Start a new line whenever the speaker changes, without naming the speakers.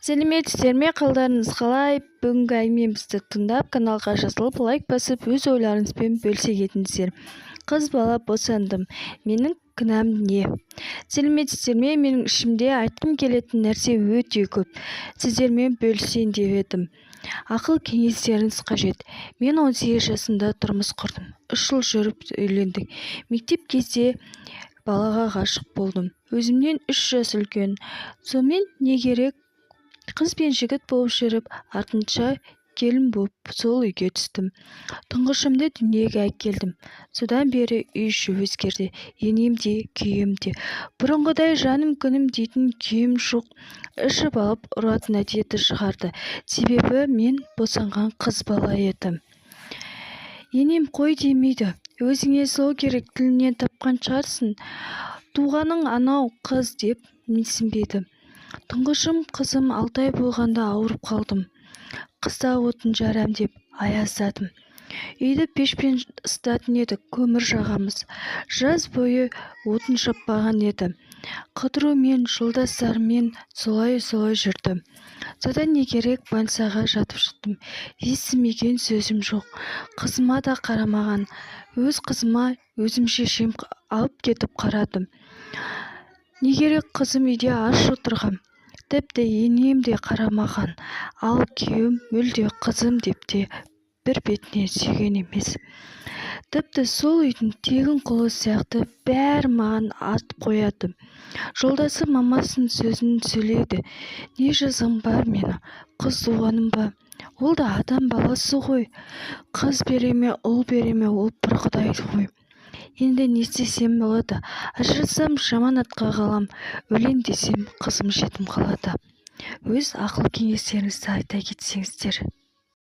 Сәлеметсіздер ме, қалдарыңыз қалай? Бүгінгі әңгімемізді тыңдап, каналға жазылып, лайк басып, өз ойларыңызбен бөлісе кетіңіздер. Қыз бала босандым. Менің кінәм не? Сәлеметсіздер ме, менің ішімде айтқым келетін нәрсе өте көп. Сіздермен бөлісейін деп едім. Ақыл кеңестеріңіз қажет. Мен 18 жасында тұрмыс құрдым. 3 жыл жүріп үйлендік. Мектеп кезде балаға ғашық болдым. Өзімнен 3 жас үлкен. Сонымен не керек? Қыз бен жігіт болып жүріп, артынша келін болып сол үйге түстім. Тұңғышымды дүниеге әкелдім. Содан бері үй іші өзгерді. Енем де, күйеуім де. Бұрынғыдай жаным күнім дейтін күйеуім жоқ. Ішіп алып ұратын әдеті шығарды. Себебі мен босанған қыз бала едім. Енем қой демейді. Өзіңе сол керек, тілінен тапқан шығарсың. Туғаның анау қыз деп менсінбейді. Тұңғышым қызым 6 ай болғанда ауырып қалдым. Қыста отын жарам деп аяздадым. Үйді пешпен ысытатын едік, көмір жағамыз. Жаз бойы отын шаппаған еді. Қыдыру мен жолдастарымен солай жүрдім. Содан не керек, больницаға жатып шықтым. Естімеген сөзім жоқ. Қызыма да қарамаған. Өз қызыма өзім шешем алып кетіп қарадым. Не керек, қызым үйде аш отырғам. Тіпті енем де қарамаған. Ал күйеуім мүлде қызым деп те бір бетінен сүйген емес. Тіпті сол үйдің тегін құлы сияқты бәрі маған ат қояды. Жолдасы мамасының сөзін сөйлейді. Не жазығым бар мені? Қыз туғаным ба? Ол да адам баласы ғой. Қыз бере ме, ұл бере ме, ол бір құдайды ғой. Енді не істесем болады? Ажырасам жаман атқа қалам. Өлен десем қызым жетім қалады. Өз ақыл кеңестеріңізді айта кетсеңіздер.